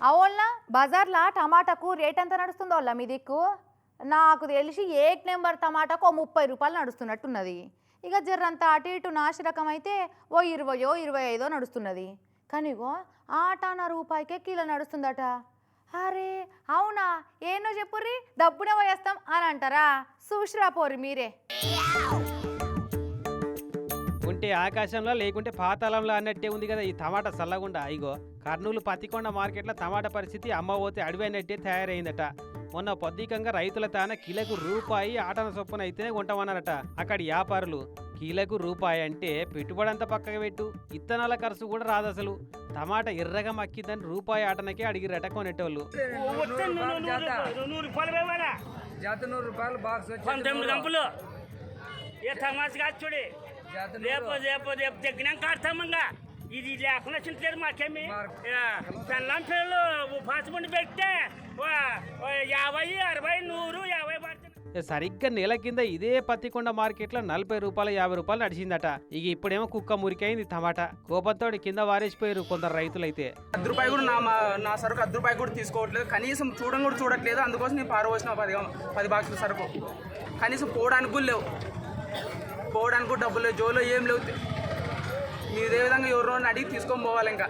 అవునా బజార్లో టమాటాకు రేట్ ఎంత నడుస్తుందో వాళ్ళ మీ దిక్కు నాకు తెలిసి ఏక్ నెంబర్ టమాటాకు 30 రూపాయలు నడుస్తున్నట్టున్నది. ఇక జర్రంత అటు ఇటు నాశరకం అయితే ఓ 20-25 నడుస్తున్నది. కానీ ఇగో ఆటాన రూపాయికే కిలో నడుస్తుందట. అరే అవునా ఏనో చెప్పుర్రి డబ్బునే పోయేస్తాం అని అంటారా? చూసిరా పోరి మీరే. ఉంటే ఆకాశంలో లేకుంటే పాతాళంలో అన్నట్టే ఉంది కదా ఈ టమాటా చల్లగుండా. ఇగో కర్నూలు పత్తికొండ మార్కెట్లో టమాటా పరిస్థితి అమ్మబోతే అడివైనట్టే తయారైందట. మొన్న పొద్దికంగా రైతుల తాన కిలకు రూపాయి ఆటన చొప్పున అయితేనే కొంటామన్నారట. అక్కడి వ్యాపారులు కిలకు రూపాయి అంటే పెట్టుబడి అంతా పక్కకు పెట్టు, ఇత్తనాల ఖర్చు కూడా రాదు అసలు. టమాటా ఎర్రగా మక్కిద్దని రూపాయి ఆటనకే అడిగిరట కొనేటోళ్ళు. రేపు దగ్గర కాడతామంగా ఇది లేకుండా చింతలేదు మాకేమి పెళ్ళం పిల్లలు పాచిమండి పెడితే 50, 60, 100, 50 పడుతుంది. సరిగ్గా నెల కింద ఇదే పత్తికొండ మార్కెట్లో 40 రూపాయలు 50 రూపాయలు నడిచిందట. ఇక ఇప్పుడేమో కుక్క మురికైంది టమాటా. కోపంతో కింద వారేసిపోయారు కొందరు రైతులైతే. ₹10 కూడా నా సరుకు ₹10 కూడా తీసుకోవట్లేదు, కనీసం కూడా చూడట్లేదు. అందుకోసం నేను పారవచ్చిన 10 బాక్సుల సరుకు కనీసం పోవడానికి కూడా లేవు, పోవడానికి కూడా డబ్బులు లేవు, జోలో ఏం లేవు. మీరు ఇదే విధంగా ఎవరో అడిగి తీసుకొని పోవాలి. ఇంకా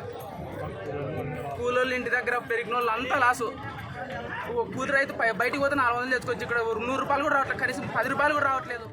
కూలోళ్ళు ఇంటి దగ్గర పెరిగిన వాళ్ళు అంతా లాసు. కూతురు అయితే బయటికి పోతే 400 తెచ్చుకోవచ్చు, ఇక్కడ ₹100 కూడా రావట్లేదు, కనీసం ₹10 కూడా రావట్లేదు.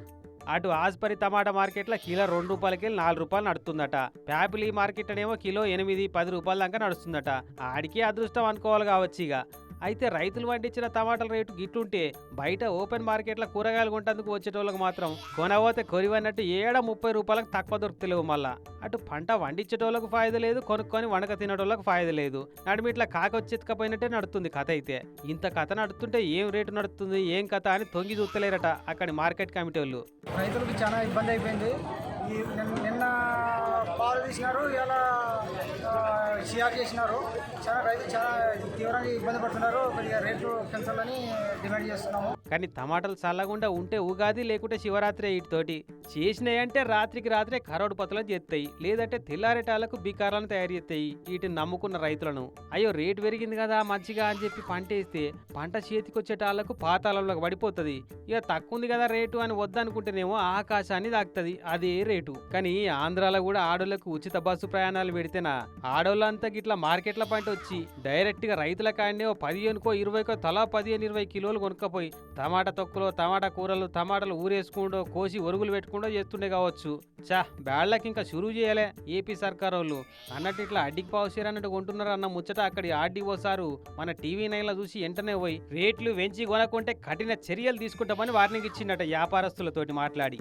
అటు ఆస్పరి టమాటా మార్కెట్లో కిలో ₹2కి ₹4 నడుస్తుందట. ప్యాపిలి మార్కెట్ ఏమో కిలో 8-10 రూపాయల దాకా నడుస్తుందట. ఆడికి అదృష్టం అనుకోవాలి కావచ్చు. ఇక అయితే రైతులు పండించిన టమాటాల రేటు గిట్టుంటే బయట ఓపెన్ మార్కెట్లో కూరగాయలు కొంటందుకు వచ్చేటోళ్ళకి మాత్రం కొనబోతే కొరివన్నట్టు 30 రూపాయలకు తక్కువ దొరుకుతలేవు. మళ్ళా అటు పంట వండించేటోళ్ళకు ఫాయిదా లేదు, కొనుక్కొని వనక తినేటోళ్ళకు ఫాయిదా లేదు. నడిమిట్లా కాకొచ్చెత్తుకపోయినట్టే నడుతుంది కథ. అయితే ఇంత కథ నడుతుంటే ఏం రేటు నడుస్తుంది ఏం కథ అని తొంగి చూస్తలేరట అక్కడి మార్కెట్ కమిటీ వాళ్ళు. రైతులకు చాలా ఇబ్బంది అయిపోయింది. నిన్న పాలు తీసినారు, ఇలా షియార్ చేసినారు. రైతులు చాలా తీవ్రంగా ఇబ్బంది పడుతున్నారు. కొద్దిగా రేట్లు పెంచాలని డిమాండ్ చేస్తున్నాము. కానీ టమాటాలు చల్లకుండా ఉంటే ఉగాది లేకుంటే శివరాత్రి వీటితోటి చేసినాయంటే రాత్రికి రాత్రే కరోడు పత్తులను చేస్తాయి, లేదంటే తెల్లారేటాలకు బికారాలను తయారు చేస్తాయి వీటిని నమ్ముకున్న రైతులను. అయ్యో రేటు పెరిగింది కదా మంచిగా అని చెప్పి పంట వేస్తే పంట చేతికి వచ్చేటాళ్లకు పాతాళంలోకి పడిపోతుంది. ఇక తక్కువ ఉంది కదా రేటు అని వద్దనుకుంటేనేమో ఆకాశాన్ని తాకుతుంది అదే రేటు. కానీ ఆంధ్రాలో కూడా ఆడోళ్లకు ఉచిత బస్సు ప్రయాణాలు పెడితేనా ఆడోళ్ళంతా గిట్లా మార్కెట్ల పంట వచ్చి డైరెక్ట్ గా రైతుల కాడనే 15కో 20కో తలా 15-20 కిలోలు కొనుక్కపోయి టమాటా తొక్కులో టమాటా కూరలు టమాటాలు ఊరేసుకుంటూ కోసి ఒరుగులు పెట్టుకుంటూ చేస్తుండే కావచ్చు. బ్యాళ్ళకి ఇంకా షురువు చేయలే ఏపీ సర్కార్ వాళ్ళు అన్నట్టు ఇట్లా అడ్డికి పావుసేరు అన్నట్టు కొంటున్నారు అన్న ముచ్చట అక్కడి ఆర్డీఓ సారు మన టీవీ 9లో చూసి వెంటనే పోయి రేట్లు పెంచి కొనకుంటే కఠిన చర్యలు తీసుకుంటామని వార్నింగ్ ఇచ్చిండట వ్యాపారస్తులతోటి మాట్లాడి.